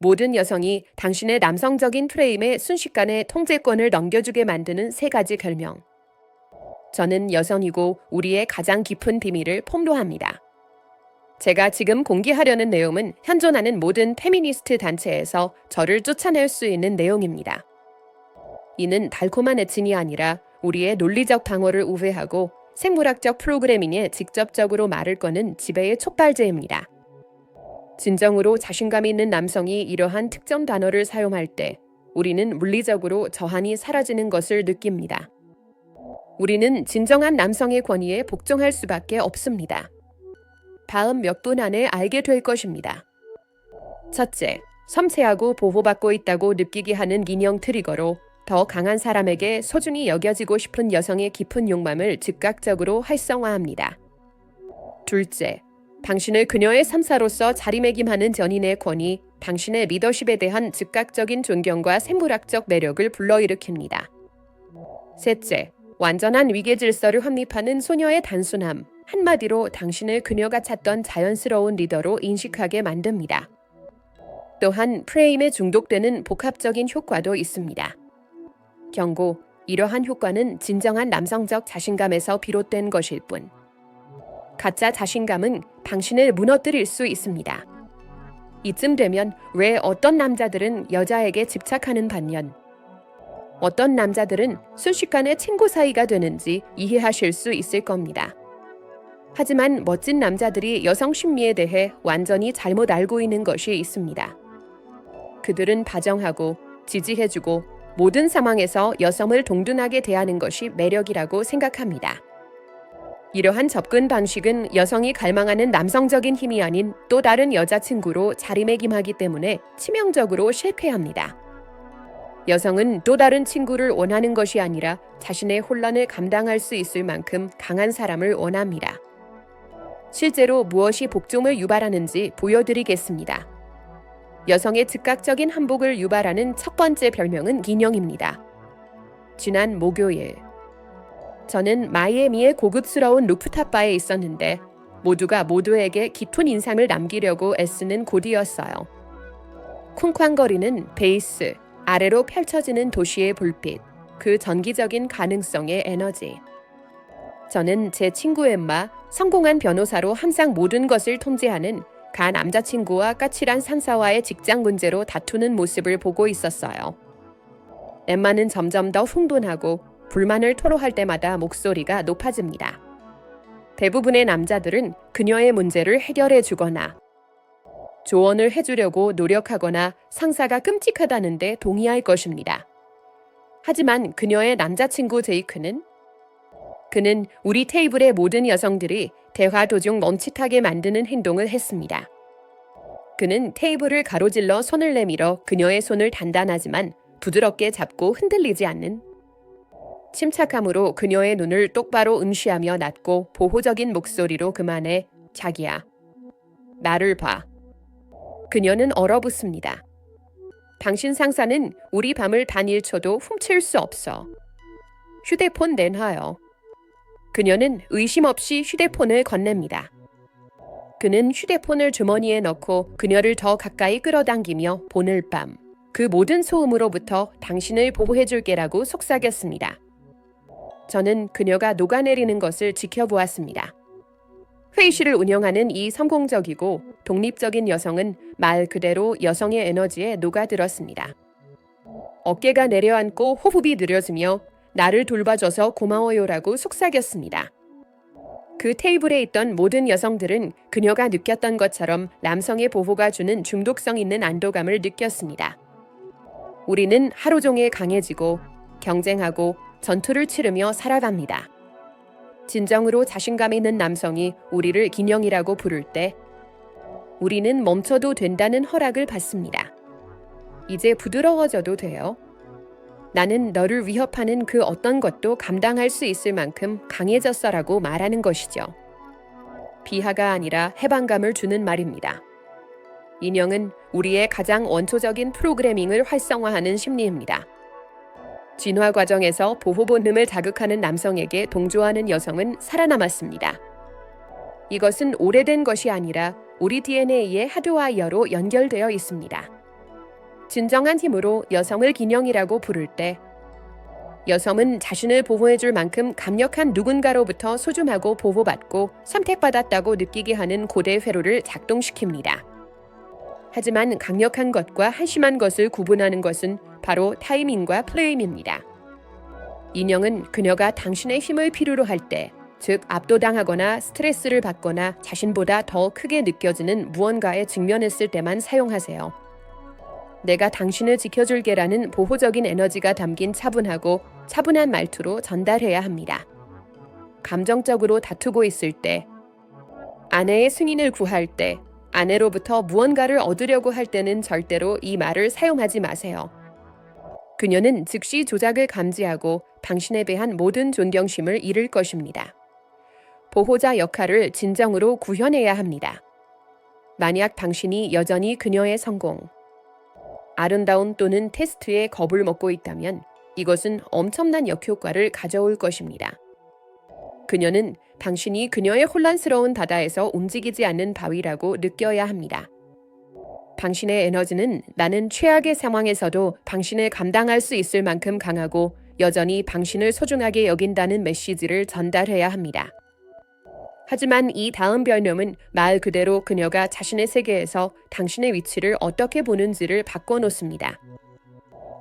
모든 여성이 당신의 남성적인 프레임에 순식간에 통제권을 넘겨주게 만드는 3가지 별명. 저는 여성이고 우리의 가장 깊은 비밀을 폭로합니다. 제가 지금 공개하려는 내용은 현존하는 모든 페미니스트 단체에서 저를 쫓아낼 수 있는 내용입니다. 이는 달콤한 애칭이 아니라 우리의 논리적 방어를 우회하고 생물학적 프로그래밍에 직접적으로 말을 거는 지배의 촉발제입니다. 진정으로 자신감 있는 남성이 이러한 특정 단어를 사용할 때 우리는 물리적으로 저항이 사라지는 것을 느낍니다. 우리는 진정한 남성의 권위에 복종할 수밖에 없습니다. 다음 몇 분 안에 알게 될 것입니다. 첫째, 섬세하고 보호받고 있다고 느끼게 하는 인형 트리거로 더 강한 사람에게 소중히 여겨지고 싶은 여성의 깊은 욕망을 즉각적으로 활성화합니다. 둘째, 당신을 그녀의 3사로서 자리매김하는 전인의 권위, 당신의 리더십에 대한 즉각적인 존경과 생물학적 매력을 불러일으킵니다. 셋째, 완전한 위계 질서를 확립하는 소녀의 단순함, 한마디로 당신을 그녀가 찾던 자연스러운 리더로 인식하게 만듭니다. 또한 프레임에 중독되는 복합적인 효과도 있습니다. 경고, 이러한 효과는 진정한 남성적 자신감에서 비롯된 것일 뿐. 가짜 자신감은 당신을 무너뜨릴 수 있습니다. 이쯤 되면 왜 어떤 남자들은 여자에게 집착하는 반면 어떤 남자들은 순식간에 친구 사이가 되는지 이해하실 수 있을 겁니다. 하지만 멋진 남자들이 여성 심리에 대해 완전히 잘못 알고 있는 것이 있습니다. 그들은 다정하고 지지해주고 모든 상황에서 여성을 동등하게 대하는 것이 매력이라고 생각합니다. 이러한 접근 방식은 여성이 갈망하는 남성적인 힘이 아닌 또 다른 여자친구로 자리매김하기 때문에 치명적으로 실패합니다. 여성은 또 다른 친구를 원하는 것이 아니라 자신의 혼란을 감당할 수 있을 만큼 강한 사람을 원합니다. 실제로 무엇이 복종을 유발하는지 보여드리겠습니다. 여성의 즉각적인 항복을 유발하는 첫 번째 별명은 인형입니다. 지난 목요일, 저는 마이애미의 고급스러운 루프탑바에 있었는데 모두가 모두에게 깊은 인상을 남기려고 애쓰는 곳이었어요. 쿵쾅거리는 베이스, 아래로 펼쳐지는 도시의 불빛, 그 전기적인 가능성의 에너지. 저는 제 친구 엠마, 성공한 변호사로 항상 모든 것을 통제하는 남자친구와 까칠한 상사와의 직장 문제로 다투는 모습을 보고 있었어요. 엠마는 점점 더 흥분하고 불만을 토로할 때마다 목소리가 높아집니다. 대부분의 남자들은 그녀의 문제를 해결해 주거나 조언을 해주려고 노력하거나 상사가 끔찍하다는데 동의할 것입니다. 하지만 그녀의 남자친구 제이크는 그는 우리 테이블의 모든 여성들이 대화 도중 멈칫하게 만드는 행동을 했습니다. 그는 테이블을 가로질러 손을 내밀어 그녀의 손을 단단하지만 부드럽게 잡고 흔들리지 않는 침착함으로 그녀의 눈을 똑바로 응시하며 낮고 보호적인 목소리로 그만해. 자기야, 나를 봐. 그녀는 얼어붙습니다. 당신 상사는 우리 밤을 단 1초도 훔칠 수 없어. 휴대폰 내놔요. 그녀는 의심 없이 휴대폰을 건넵니다. 그는 휴대폰을 주머니에 넣고 그녀를 더 가까이 끌어당기며 오늘 밤 그 모든 소음으로부터 당신을 보호해줄게라고 속삭였습니다. 저는 그녀가 녹아내리는 것을 지켜보았습니다. 회의실을 운영하는 이 성공적이고 독립적인 여성은 말 그대로 여성의 에너지에 녹아들었습니다. 어깨가 내려앉고 호흡이 느려지며 나를 돌봐줘서 고마워요라고 속삭였습니다. 그 테이블에 있던 모든 여성들은 그녀가 느꼈던 것처럼 남성의 보호가 주는 중독성 있는 안도감을 느꼈습니다. 우리는 하루 종일 강해지고 경쟁하고 전투를 치르며 살아갑니다. 진정으로 자신감 있는 남성이 우리를 기념이라고 부를 때 우리는 멈춰도 된다는 허락을 받습니다. 이제 부드러워져도 돼요. 나는 너를 위협하는 그 어떤 것도 감당할 수 있을 만큼 강해졌어라고 말하는 것이죠. 비하가 아니라 해방감을 주는 말입니다. 인형은 우리의 가장 원초적인 프로그래밍을 활성화하는 심리입니다. 진화 과정에서 보호 본능을 자극하는 남성에게 동조하는 여성은 살아남았습니다. 이것은 오래된 것이 아니라 우리 DNA의 하드와이어로 연결되어 있습니다. 진정한 힘으로 여성을 기념이라고 부를 때 여성은 자신을 보호해줄 만큼 강력한 누군가로부터 소중하고 보호받고 선택받았다고 느끼게 하는 고대 회로를 작동시킵니다. 하지만 강력한 것과 한심한 것을 구분하는 것은 바로 타이밍과 플레임입니다. 인형은 그녀가 당신의 힘을 필요로 할 때, 즉 압도당하거나 스트레스를 받거나 자신보다 더 크게 느껴지는 무언가에 직면했을 때만 사용하세요. 내가 당신을 지켜줄게라는 보호적인 에너지가 담긴 차분한 말투로 전달해야 합니다. 감정적으로 다투고 있을 때, 아내의 승인을 구할 때, 아내로부터 무언가를 얻으려고 할 때는 절대로 이 말을 사용하지 마세요. 그녀는 즉시 조작을 감지하고 당신에 대한 모든 존경심을 잃을 것입니다. 보호자 역할을 진정으로 구현해야 합니다. 만약 당신이 여전히 그녀의 성공, 아름다움 또는 테스트에 겁을 먹고 있다면 이것은 엄청난 역효과를 가져올 것입니다. 그녀는 당신이 그녀의 혼란스러운 바다에서 움직이지 않는 바위라고 느껴야 합니다. 당신의 에너지는 나는 최악의 상황에서도 당신을 감당할 수 있을 만큼 강하고 여전히 당신을 소중하게 여긴다는 메시지를 전달해야 합니다. 하지만 이 다음 별명은 말 그대로 그녀가 자신의 세계에서 당신의 위치를 어떻게 보는지를 바꿔놓습니다.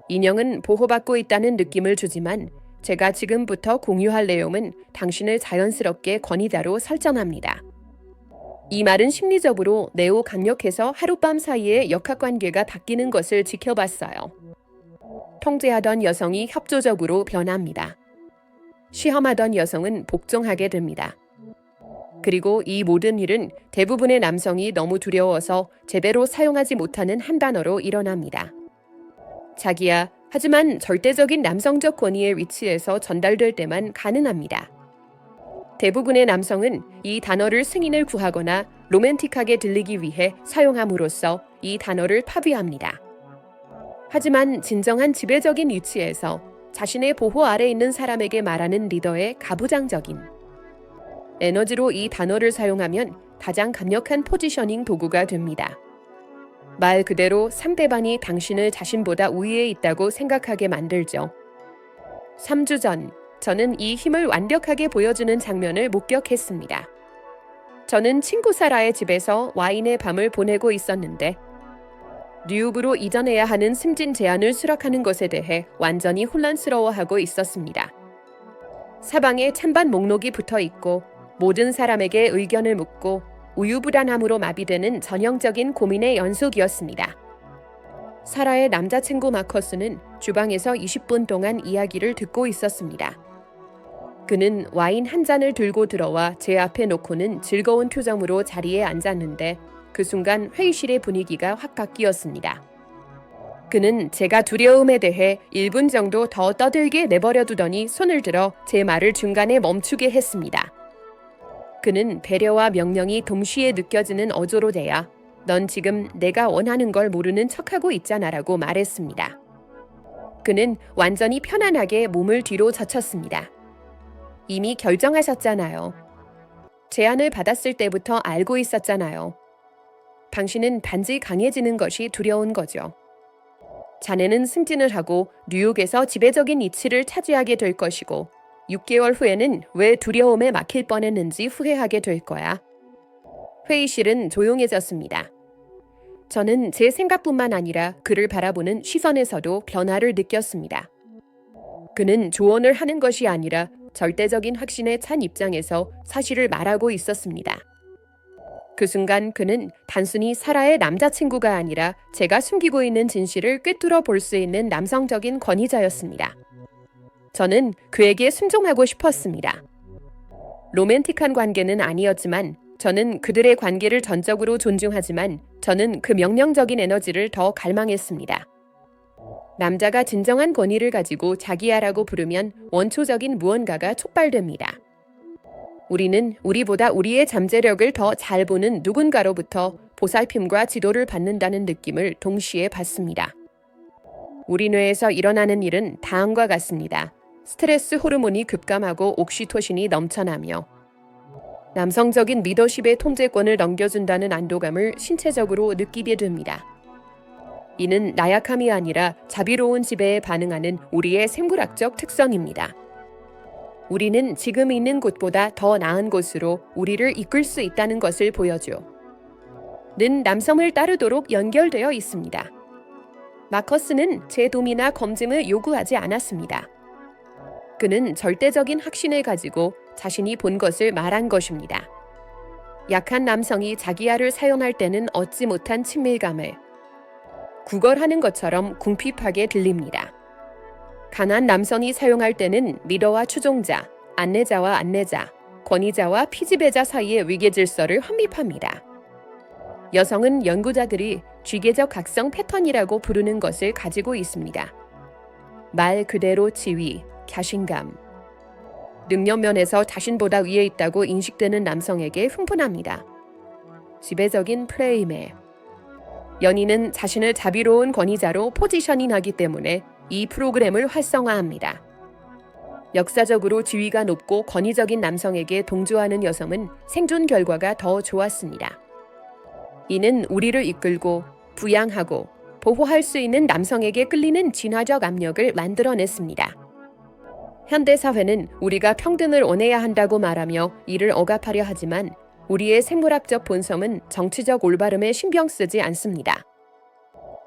인형은 보호받고 있다는 느낌을 주지만 제가 지금부터 공유할 내용은 당신을 자연스럽게 권위자로 설정합니다. 이 말은 심리적으로 매우 강력해서 하룻밤 사이에 역학관계가 바뀌는 것을 지켜봤어요. 통제하던 여성이 협조적으로 변합니다. 시험하던 여성은 복종하게 됩니다. 그리고 이 모든 일은 대부분의 남성이 너무 두려워서 제대로 사용하지 못하는 한 단어로 일어납니다. 자기야, 하지만 절대적인 남성적 권위의 위치에서 전달될 때만 가능합니다. 대부분의 남성은 이 단어를 승인을 구하거나 로맨틱하게 들리기 위해 사용함으로써 이 단어를 파괴합니다. 하지만 진정한 지배적인 위치에서 자신의 보호 아래 있는 사람에게 말하는 리더의 가부장적인 에너지로 이 단어를 사용하면 가장 강력한 포지셔닝 도구가 됩니다. 말 그대로 상대방이 당신을 자신보다 우위에 있다고 생각하게 만들죠. 3주 전, 저는 이 힘을 완벽하게 보여주는 장면을 목격했습니다. 저는 친구 사라의 집에서 와인의 밤을 보내고 있었는데 뉴욕으로 이전해야 하는 승진 제안을 수락하는 것에 대해 완전히 혼란스러워하고 있었습니다. 사방에 찬반 목록이 붙어 있고 모든 사람에게 의견을 묻고 우유부단함으로 마비되는 전형적인 고민의 연속이었습니다. 사라의 남자친구 마커스는 주방에서 20분 동안 이야기를 듣고 있었습니다. 그는 와인 한 잔을 들고 들어와 제 앞에 놓고는 즐거운 표정으로 자리에 앉았는데 그 순간 회의실의 분위기가 확 바뀌었습니다. 그는 제가 두려움에 대해 1분 정도 더 떠들게 내버려 두더니 손을 들어 제 말을 중간에 멈추게 했습니다. 그는 배려와 명령이 동시에 느껴지는 어조로 대야 넌 지금 내가 원하는 걸 모르는 척하고 있잖아라고 말했습니다. 그는 완전히 편안하게 몸을 뒤로 젖혔습니다. 이미 결정하셨잖아요. 제안을 받았을 때부터 알고 있었잖아요. 당신은 단지 강해지는 것이 두려운 거죠. 자네는 승진을 하고 뉴욕에서 지배적인 위치를 차지하게 될 것이고 6개월 후에는 왜 두려움에 막힐 뻔했는지 후회하게 될 거야. 회의실은 조용해졌습니다. 저는 제 생각뿐만 아니라 그를 바라보는 시선에서도 변화를 느꼈습니다. 그는 조언을 하는 것이 아니라 절대적인 확신에 찬 입장에서 사실을 말하고 있었습니다. 그 순간 그는 단순히 사라의 남자친구가 아니라 제가 숨기고 있는 진실을 꿰뚫어 볼 수 있는 남성적인 권위자였습니다. 저는 그에게 순종하고 싶었습니다. 로맨틱한 관계는 아니었지만 저는 그들의 관계를 전적으로 존중하지만 저는 그 명령적인 에너지를 더 갈망했습니다. 남자가 진정한 권위를 가지고 자기야라고 부르면 원초적인 무언가가 촉발됩니다. 우리는 우리보다 우리의 잠재력을 더 잘 보는 누군가로부터 보살핌과 지도를 받는다는 느낌을 동시에 받습니다. 우리 뇌에서 일어나는 일은 다음과 같습니다. 스트레스 호르몬이 급감하고 옥시토신이 넘쳐나며 남성적인 리더십의 통제권을 넘겨준다는 안도감을 신체적으로 느끼게 됩니다. 이는 나약함이 아니라 자비로운 지배에 반응하는 우리의 생물학적 특성입니다. 우리는 지금 있는 곳보다 더 나은 곳으로 우리를 이끌 수 있다는 것을 보여줘. 는 남성을 따르도록 연결되어 있습니다. 마커스는 제도미나 검증을 요구하지 않았습니다. 그는 절대적인 확신을 가지고 자신이 본 것을 말한 것입니다. 약한 남성이 자기야를 사용할 때는 얻지 못한 친밀감을 구걸하는 것처럼 궁핍하게 들립니다. 강한 남성이 사용할 때는 리더와 추종자, 안내자와 안내자, 권위자와 피지배자 사이의 위계질서를 확립합니다. 여성은 연구자들이 쥐계적 각성 패턴이라고 부르는 것을 가지고 있습니다. 말 그대로 지위, 자신감. 능력 면에서 자신보다 위에 있다고 인식되는 남성에게 흥분합니다. 지배적인 프레임에 연인은 자신을 자비로운 권위자로 포지셔닝하기 때문에 이 프로그램을 활성화합니다. 역사적으로 지위가 높고 권위적인 남성에게 동조하는 여성은 생존 결과가 더 좋았습니다. 이는 우리를 이끌고 부양하고 보호할 수 있는 남성에게 끌리는 진화적 압력을 만들어냈습니다. 현대사회는 우리가 평등을 원해야 한다고 말하며 이를 억압하려 하지만 우리의 생물학적 본성은 정치적 올바름에 신경 쓰지 않습니다.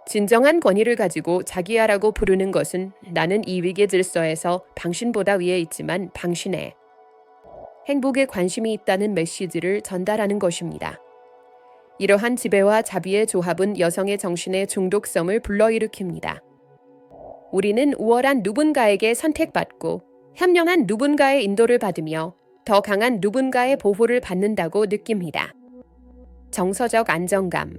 진정한 권위를 가지고 자기야라고 부르는 것은 나는 이 위계 질서에서 당신보다 위에 있지만 당신의 행복에 관심이 있다는 메시지를 전달하는 것입니다. 이러한 지배와 자비의 조합은 여성의 정신의 중독성을 불러일으킵니다. 우리는 우월한 누군가에게 선택받고 현명한 누군가의 인도를 받으며 더 강한 누군가의 보호를 받는다고 느낍니다. 정서적 안정감,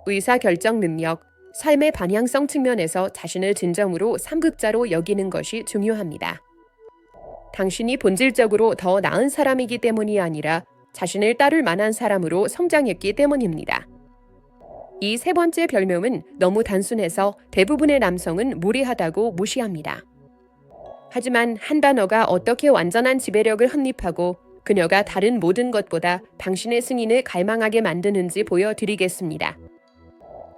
의사결정 능력, 삶의 방향성 측면에서 자신을 진정으로 삼급자로 여기는 것이 중요합니다. 당신이 본질적으로 더 나은 사람이기 때문이 아니라 자신을 따를 만한 사람으로 성장했기 때문입니다. 이 세 번째 별명은 너무 단순해서 대부분의 남성은 무례하다고 무시합니다. 하지만 한 단어가 어떻게 완전한 지배력을 확립하고 그녀가 다른 모든 것보다 당신의 승인을 갈망하게 만드는지 보여드리겠습니다.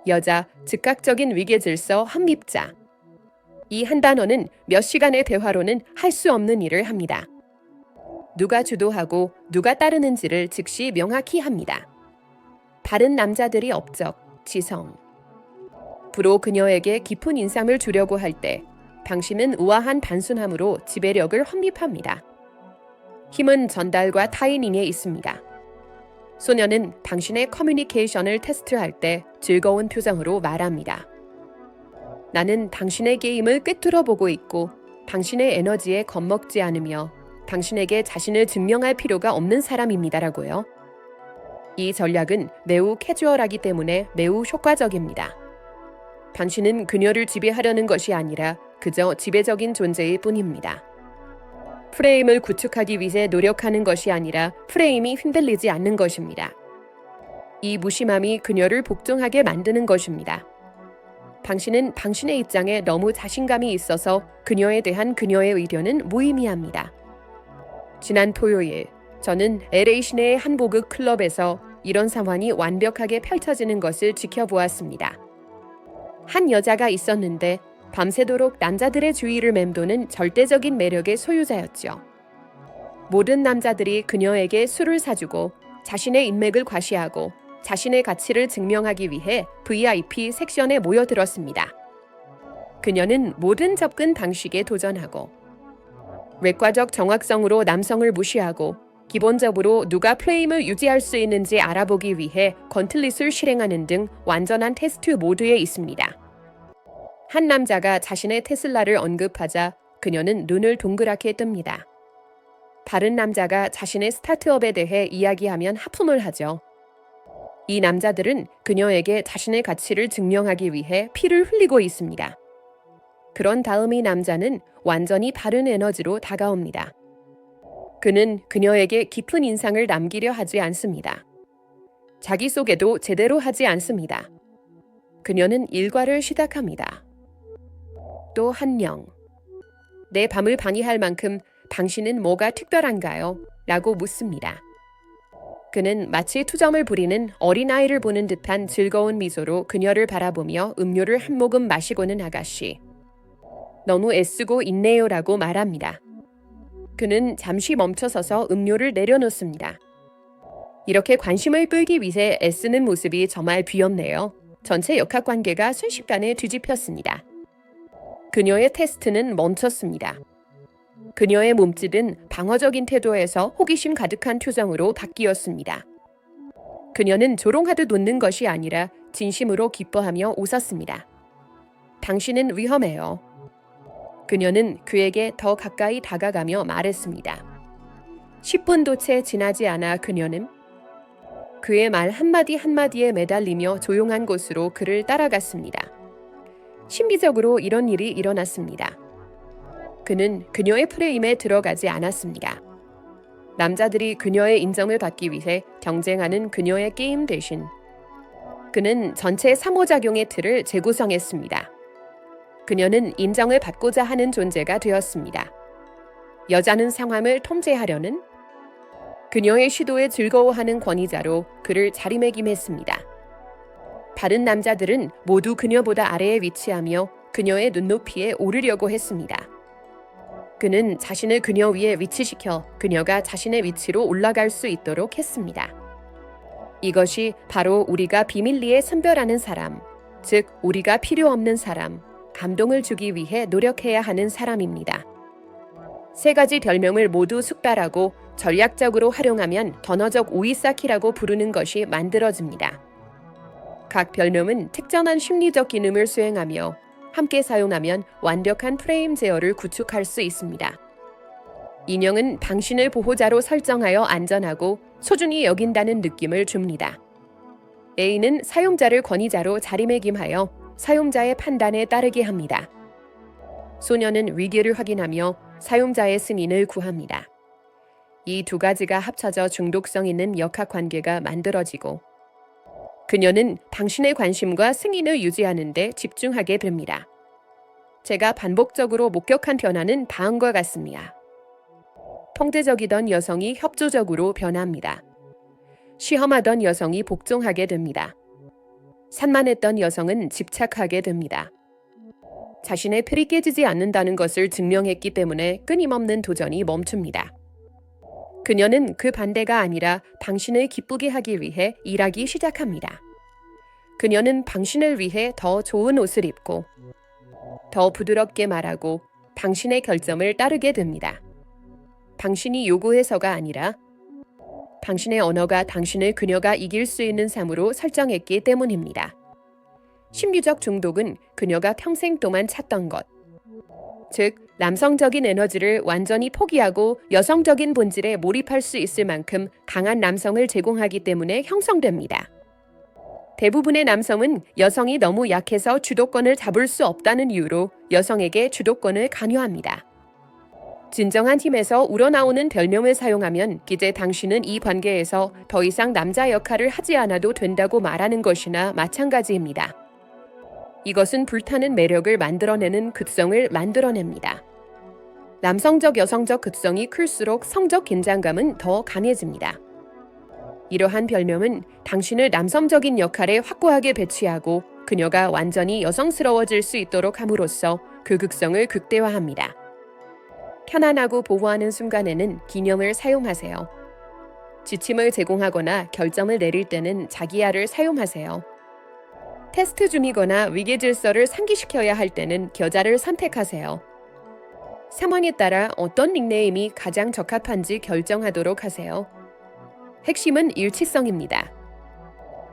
여자, 즉각적인 위계질서 확립자. 이 한 단어는 몇 시간의 대화로는 할 수 없는 일을 합니다. 누가 주도하고 누가 따르는지를 즉시 명확히 합니다. 바른 남자들이 업적, 지성. 부로 그녀에게 깊은 인상을 주려고 할 때 당신은 우아한 단순함으로 지배력을 확립합니다. 힘은 전달과 타이밍에 있습니다. 소녀는 당신의 커뮤니케이션을 테스트할 때 즐거운 표정으로 말합니다. 나는 당신의 게임을 꿰뚫어 보고 있고 당신의 에너지에 겁먹지 않으며 당신에게 자신을 증명할 필요가 없는 사람입니다라고요. 이 전략은 매우 캐주얼하기 때문에 매우 효과적입니다. 당신은 그녀를 지배하려는 것이 아니라 그저 지배적인 존재일 뿐입니다. 프레임을 구축하기 위해 노력하는 것이 아니라 프레임이 흔들리지 않는 것입니다. 이 무심함이 그녀를 복종하게 만드는 것입니다. 당신은 당신의 입장에 너무 자신감이 있어서 그녀에 대한 그녀의 의견은 무의미합니다. 지난 토요일, 저는 LA 시내의 한 보급 클럽에서 이런 상황이 완벽하게 펼쳐지는 것을 지켜보았습니다. 한 여자가 있었는데 밤새도록 남자들의 주의를 맴도는 절대적인 매력의 소유자였죠. 모든 남자들이 그녀에게 술을 사주고 자신의 인맥을 과시하고 자신의 가치를 증명하기 위해 VIP 섹션에 모여들었습니다. 그녀는 모든 접근 방식에 도전하고 외과적 정확성으로 남성을 무시하고 기본적으로 누가 프레임을 유지할 수 있는지 알아보기 위해 건틀릿을 실행하는 등 완전한 테스트 모드에 있습니다. 한 남자가 자신의 테슬라를 언급하자 그녀는 눈을 동그랗게 뜹니다. 다른 남자가 자신의 스타트업에 대해 이야기하면 하품을 하죠. 이 남자들은 그녀에게 자신의 가치를 증명하기 위해 피를 흘리고 있습니다. 그런 다음 이 남자는 완전히 다른 에너지로 다가옵니다. 그는 그녀에게 깊은 인상을 남기려 하지 않습니다. 자기소개도 제대로 하지 않습니다. 그녀는 일과를 시작합니다. 또 한 명. 내 밤을 방해할 만큼 당신은 뭐가 특별한가요? 라고 묻습니다. 그는 마치 투정을 부리는 어린아이를 보는 듯한 즐거운 미소로 그녀를 바라보며 음료를 한 모금 마시고는 아가씨. 너무 애쓰고 있네요라고 말합니다. 그는 잠시 멈춰서서 음료를 내려놓습니다. 이렇게 관심을 끌기 위해 애쓰는 모습이 정말 귀엽네요. 전체 역학관계가 순식간에 뒤집혔습니다. 그녀의 테스트는 멈췄습니다. 그녀의 몸짓은 방어적인 태도에서 호기심 가득한 표정으로 바뀌었습니다. 그녀는 조롱하듯 웃는 것이 아니라 진심으로 기뻐하며 웃었습니다. 당신은 위험해요. 그녀는 그에게 더 가까이 다가가며 말했습니다. 10분도 채 지나지 않아 그녀는 그의 말 한마디 한마디에 매달리며 조용한 곳으로 그를 따라갔습니다. 신비적으로 이런 일이 일어났습니다. 그는 그녀의 프레임에 들어가지 않았습니다. 남자들이 그녀의 인정을 받기 위해 경쟁하는 그녀의 게임 대신 그는 전체 상호작용의 틀을 재구성했습니다. 그녀는 인정을 받고자 하는 존재가 되었습니다. 여자는 상황을 통제하려는 그녀의 시도에 즐거워하는 권위자로 그를 자리매김했습니다. 다른 남자들은 모두 그녀보다 아래에 위치하며 그녀의 눈높이에 오르려고 했습니다. 그는 자신을 그녀 위에 위치시켜 그녀가 자신의 위치로 올라갈 수 있도록 했습니다. 이것이 바로 우리가 비밀리에 선별하는 사람, 즉 우리가 필요 없는 사람, 감동을 주기 위해 노력해야 하는 사람입니다. 세 가지 별명을 모두 숙달하고 전략적으로 활용하면 더너적 오이 쌓기라고 부르는 것이 만들어집니다. 각 별명은 특정한 심리적 기능을 수행하며 함께 사용하면 완벽한 프레임 제어를 구축할 수 있습니다. 인형은 당신을 보호자로 설정하여 안전하고 소중히 여긴다는 느낌을 줍니다. A는 사용자를 권위자로 자리매김하여 사용자의 판단에 따르게 합니다. 소녀는 위기를 확인하며 사용자의 승인을 구합니다. 이 두 가지가 합쳐져 중독성 있는 역학관계가 만들어지고 그녀는 당신의 관심과 승인을 유지하는 데 집중하게 됩니다. 제가 반복적으로 목격한 변화는 다음과 같습니다. 통제적이던 여성이 협조적으로 변합니다. 시험하던 여성이 복종하게 됩니다. 산만했던 여성은 집착하게 됩니다. 자신의 틀이 깨지지 않는다는 것을 증명했기 때문에 끊임없는 도전이 멈춥니다. 그녀는 그 반대가 아니라 당신을 기쁘게 하기 위해 일하기 시작합니다. 그녀는 당신을 위해 더 좋은 옷을 입고 더 부드럽게 말하고 당신의 결점을 따르게 됩니다. 당신이 요구해서가 아니라 당신의 언어가 당신을 그녀가 이길 수 있는 삶으로 설정했기 때문입니다. 심리적 중독은 그녀가 평생 동안 찾던 것, 즉 남성적인 에너지를 완전히 포기하고 여성적인 본질에 몰입할 수 있을 만큼 강한 남성을 제공하기 때문에 형성됩니다. 대부분의 남성은 여성이 너무 약해서 주도권을 잡을 수 없다는 이유로 여성에게 주도권을 강요합니다. 진정한 힘에서 우러나오는 별명을 사용하면 이제 당신은 이 관계에서 더 이상 남자 역할을 하지 않아도 된다고 말하는 것이나 마찬가지입니다. 이것은 불타는 매력을 만들어내는 극성을 만들어냅니다. 남성적 여성적 극성이 클수록 성적 긴장감은 더 강해집니다. 이러한 별명은 당신을 남성적인 역할에 확고하게 배치하고 그녀가 완전히 여성스러워질 수 있도록 함으로써 그 극성을 극대화합니다. 편안하고 보호하는 순간에는 기념을 사용하세요. 지침을 제공하거나 결정을 내릴 때는 자기야를 사용하세요. 테스트 중이거나 위계 질서를 상기시켜야 할 때는 겨자를 선택하세요. 상황에 따라 어떤 닉네임이 가장 적합한지 결정하도록 하세요. 핵심은 일치성입니다.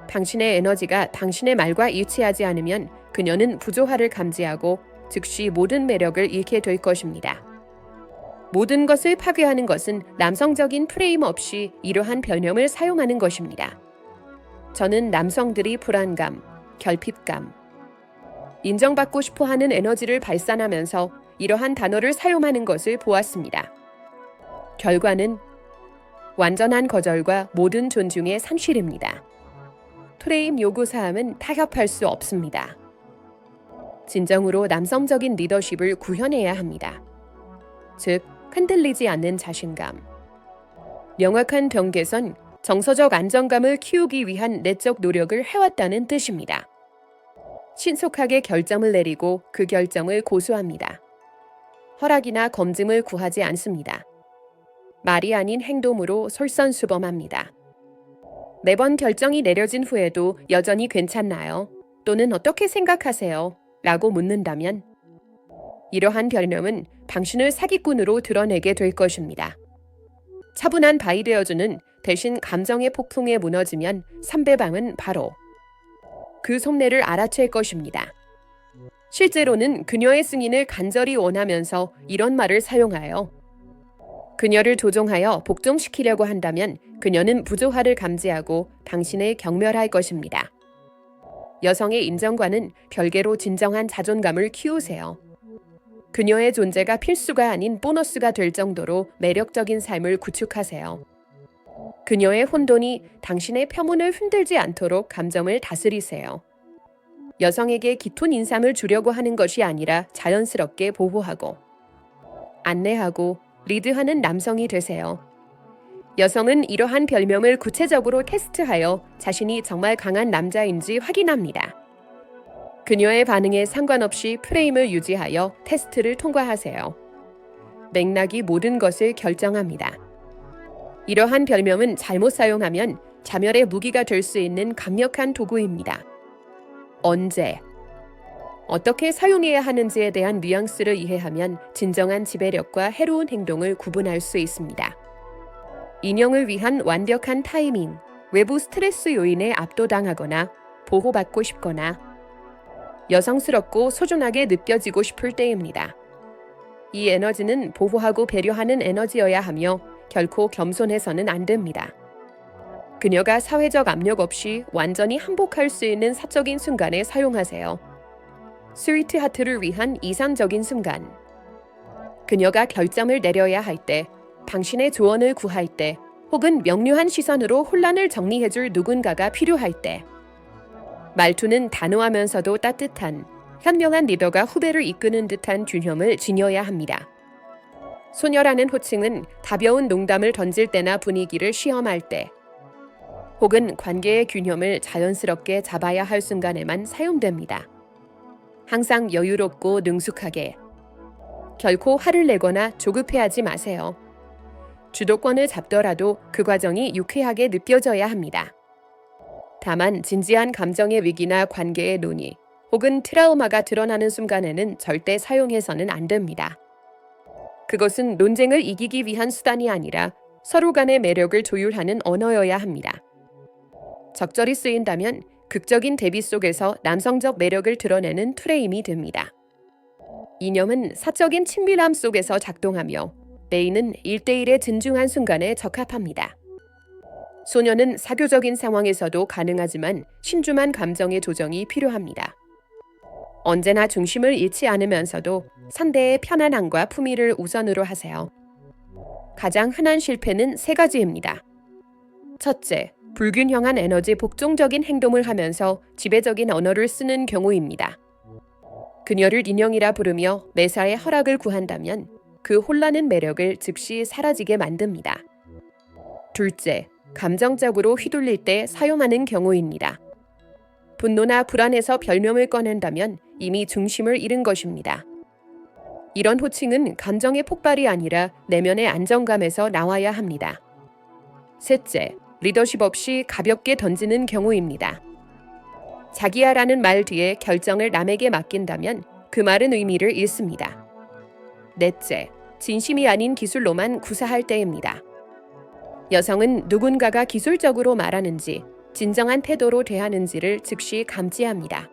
당신의 에너지가 당신의 말과 일치하지 않으면 그녀는 부조화를 감지하고 즉시 모든 매력을 잃게 될 것입니다. 모든 것을 파괴하는 것은 남성적인 프레임 없이 이러한 별명을 사용하는 것입니다. 저는 남성들이 불안감, 결핍감, 인정받고 싶어 하는 에너지를 발산하면서 이러한 단어를 사용하는 것을 보았습니다. 결과는 완전한 거절과 모든 존중의 상실입니다. 프레임 요구사항은 타협할 수 없습니다. 진정으로 남성적인 리더십을 구현해야 합니다. 즉, 흔들리지 않는 자신감. 명확한 경계선, 정서적 안정감을 키우기 위한 내적 노력을 해왔다는 뜻입니다. 신속하게 결정을 내리고 그 결정을 고수합니다. 허락이나 검증을 구하지 않습니다. 말이 아닌 행동으로 솔선수범합니다. 매번 결정이 내려진 후에도 여전히 괜찮나요? 또는 어떻게 생각하세요? 라고 묻는다면 이러한 별명은 당신을 사기꾼으로 드러내게 될 것입니다. 차분한 바이데어즈는 대신 감정의 폭풍에 무너지면 상대방은 바로 그 속내를 알아챌 것입니다. 실제로는 그녀의 승인을 간절히 원하면서 이런 말을 사용하여 그녀를 조종하여 복종시키려고 한다면 그녀는 부조화를 감지하고 당신을 경멸할 것입니다. 여성의 인정과는 별개로 진정한 자존감을 키우세요. 그녀의 존재가 필수가 아닌 보너스가 될 정도로 매력적인 삶을 구축하세요. 그녀의 혼돈이 당신의 표문을 흔들지 않도록 감정을 다스리세요. 여성에게 깃은 인상을 주려고 하는 것이 아니라 자연스럽게 보호하고 안내하고 리드하는 남성이 되세요. 여성은 이러한 별명을 구체적으로 테스트하여 자신이 정말 강한 남자인지 확인합니다. 그녀의 반응에 상관없이 프레임을 유지하여 테스트를 통과하세요. 맥락이 모든 것을 결정합니다. 이러한 별명은 잘못 사용하면 자멸의 무기가 될 수 있는 강력한 도구입니다. 언제, 어떻게 사용해야 하는지에 대한 뉘앙스를 이해하면 진정한 지배력과 해로운 행동을 구분할 수 있습니다. 인형을 위한 완벽한 타이밍, 외부 스트레스 요인에 압도당하거나 보호받고 싶거나 여성스럽고 소중하게 느껴지고 싶을 때입니다. 이 에너지는 보호하고 배려하는 에너지여야 하며 결코 겸손해서는 안 됩니다. 그녀가 사회적 압력 없이 완전히 항복할 수 있는 사적인 순간에 사용하세요. 스위트하트를 위한 이상적인 순간. 그녀가 결정을 내려야 할 때, 당신의 조언을 구할 때, 혹은 명료한 시선으로 혼란을 정리해줄 누군가가 필요할 때. 말투는 단호하면서도 따뜻한, 현명한 리더가 후배를 이끄는 듯한 균형을 지녀야 합니다. 소녀라는 호칭은 가벼운 농담을 던질 때나 분위기를 시험할 때, 혹은 관계의 균형을 자연스럽게 잡아야 할 순간에만 사용됩니다. 항상 여유롭고 능숙하게. 결코 화를 내거나 조급해하지 마세요. 주도권을 잡더라도 그 과정이 유쾌하게 느껴져야 합니다. 다만 진지한 감정의 위기나 관계의 논의 혹은 트라우마가 드러나는 순간에는 절대 사용해서는 안 됩니다. 그것은 논쟁을 이기기 위한 수단이 아니라 서로 간의 매력을 조율하는 언어여야 합니다. 적절히 쓰인다면 극적인 대비 속에서 남성적 매력을 드러내는 프레임이 됩니다. 이념은 사적인 친밀함 속에서 작동하며 메인은 1대1의 진중한 순간에 적합합니다. 소녀는 사교적인 상황에서도 가능하지만 신중한 감정의 조정이 필요합니다. 언제나 중심을 잃지 않으면서도 상대의 편안함과 품위를 우선으로 하세요. 가장 흔한 실패는 3가지입니다. 첫째, 불균형한 에너지 복종적인 행동을 하면서 지배적인 언어를 쓰는 경우입니다. 그녀를 인형이라 부르며 매사에 허락을 구한다면 그 혼란은 매력을 즉시 사라지게 만듭니다. 둘째, 감정적으로 휘둘릴 때 사용하는 경우입니다. 분노나 불안에서 별명을 꺼낸다면 이미 중심을 잃은 것입니다. 이런 호칭은 감정의 폭발이 아니라 내면의 안정감에서 나와야 합니다. 셋째, 리더십 없이 가볍게 던지는 경우입니다. 자기야라는 말 뒤에 결정을 남에게 맡긴다면 그 말은 의미를 잃습니다. 넷째, 진심이 아닌 기술로만 구사할 때입니다. 여성은 누군가가 기술적으로 말하는지 진정한 태도로 대하는지를 즉시 감지합니다.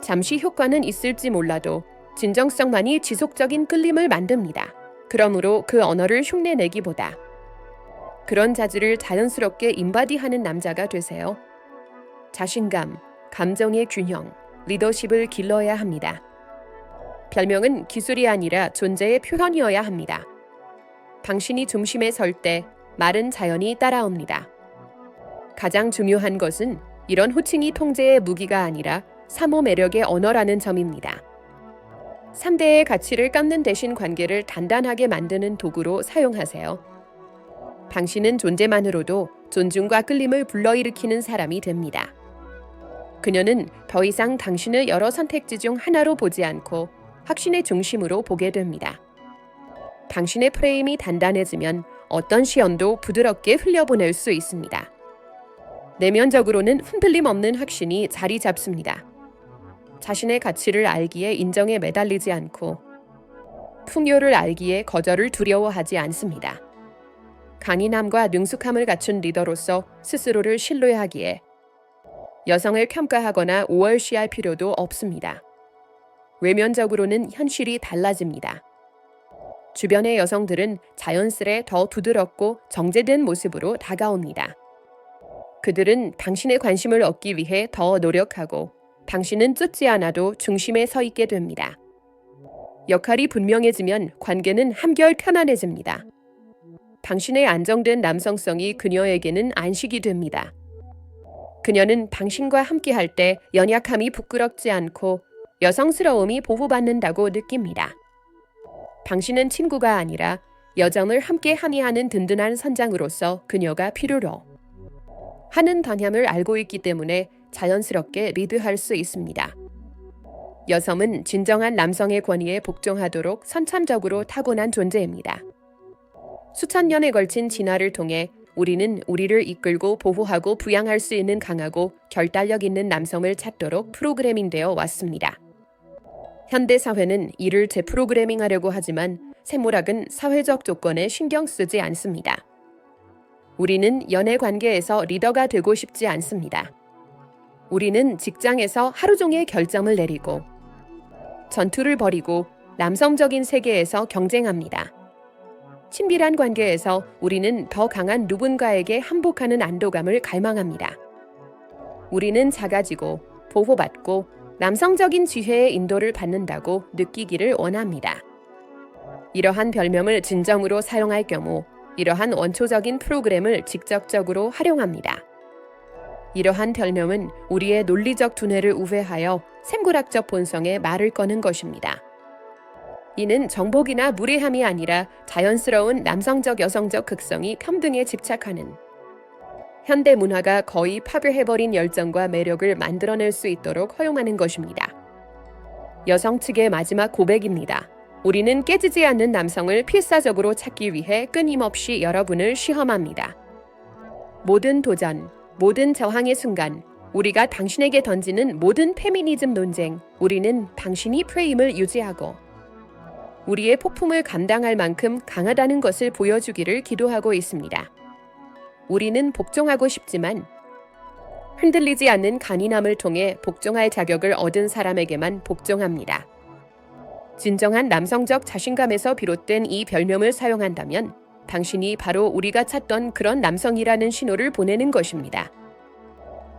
잠시 효과는 있을지 몰라도 진정성만이 지속적인 끌림을 만듭니다. 그러므로 그 언어를 흉내내기보다 그런 자질을 자연스럽게 인바디하는 남자가 되세요. 자신감, 감정의 균형, 리더십을 길러야 합니다. 별명은 기술이 아니라 존재의 표현이어야 합니다. 당신이 중심에 설 때 말은 자연히 따라옵니다. 가장 중요한 것은 이런 호칭이 통제의 무기가 아니라 사모 매력의 언어라는 점입니다. 상대의 가치를 깎는 대신 관계를 단단하게 만드는 도구로 사용하세요. 당신은 존재만으로도 존중과 끌림을 불러일으키는 사람이 됩니다. 그녀는 더 이상 당신을 여러 선택지 중 하나로 보지 않고 확신의 중심으로 보게 됩니다. 당신의 프레임이 단단해지면 어떤 시련도 부드럽게 흘려보낼 수 있습니다. 내면적으로는 흔들림 없는 확신이 자리 잡습니다. 자신의 가치를 알기에 인정에 매달리지 않고 풍요를 알기에 거절을 두려워하지 않습니다. 강인함과 능숙함을 갖춘 리더로서 스스로를 신뢰하기에 여성을 평가하거나 오월시할 필요도 없습니다. 외면적으로는 현실이 달라집니다. 주변의 여성들은 자연스레 더 부드럽고 정제된 모습으로 다가옵니다. 그들은 당신의 관심을 얻기 위해 더 노력하고 당신은 쫓지 않아도 중심에 서 있게 됩니다. 역할이 분명해지면 관계는 한결 편안해집니다. 당신의 안정된 남성성이 그녀에게는 안식이 됩니다. 그녀는 당신과 함께할 때 연약함이 부끄럽지 않고 여성스러움이 보호받는다고 느낍니다. 당신은 친구가 아니라 여정을 함께 함께하는 든든한 선장으로서 그녀가 필요로 하는 방향을 알고 있기 때문에 자연스럽게 리드할 수 있습니다. 여성은 진정한 남성의 권위에 복종하도록 선천적으로 타고난 존재입니다. 수천 년에 걸친 진화를 통해 우리는 우리를 이끌고 보호하고 부양할 수 있는 강하고 결단력 있는 남성을 찾도록 프로그래밍되어 왔습니다. 현대 사회는 이를 재프로그래밍하려고 하지만 생물학은 사회적 조건에 신경 쓰지 않습니다. 우리는 연애 관계에서 리더가 되고 싶지 않습니다. 우리는 직장에서 하루 종일 결정을 내리고 전투를 벌이고 남성적인 세계에서 경쟁합니다. 친밀한 관계에서 우리는 더 강한 누군가에게 항복하는 안도감을 갈망합니다. 우리는 작아지고 보호받고 남성적인 지혜의 인도를 받는다고 느끼기를 원합니다. 이러한 별명을 진정으로 사용할 경우 이러한 원초적인 프로그램을 직접적으로 활용합니다. 이러한 별명은 우리의 논리적 두뇌를 우회하여 생물학적 본성에 말을 거는 것입니다. 이는 정복이나 무례함이 아니라 자연스러운 남성적 여성적 극성이 평등에 집착하는 현대 문화가 거의 파괴해버린 열정과 매력을 만들어낼 수 있도록 허용하는 것입니다. 여성 측의 마지막 고백입니다. 우리는 깨지지 않는 남성을 필사적으로 찾기 위해 끊임없이 여러분을 시험합니다. 모든 도전, 모든 저항의 순간, 우리가 당신에게 던지는 모든 페미니즘 논쟁, 우리는 당신이 프레임을 유지하고 우리의 폭풍을 감당할 만큼 강하다는 것을 보여주기를 기도하고 있습니다. 우리는 복종하고 싶지만 흔들리지 않는 간인함을 통해 복종할 자격을 얻은 사람에게만 복종합니다. 진정한 남성적 자신감에서 비롯된 이 별명을 사용한다면 당신이 바로 우리가 찾던 그런 남성이라는 신호를 보내는 것입니다.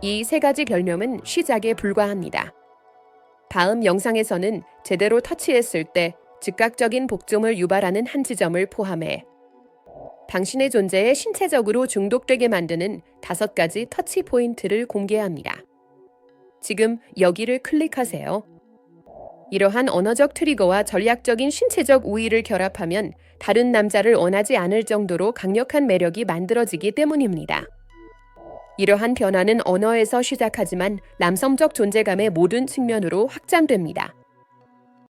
이 세 가지 별명은 시작에 불과합니다. 다음 영상에서는 제대로 터치했을 때 즉각적인 복종을 유발하는 한 지점을 포함해 당신의 존재에 신체적으로 중독되게 만드는 5가지 터치 포인트를 공개합니다. 지금 여기를 클릭하세요. 이러한 언어적 트리거와 전략적인 신체적 우위를 결합하면 다른 남자를 원하지 않을 정도로 강력한 매력이 만들어지기 때문입니다. 이러한 변화는 언어에서 시작하지만 남성적 존재감의 모든 측면으로 확장됩니다.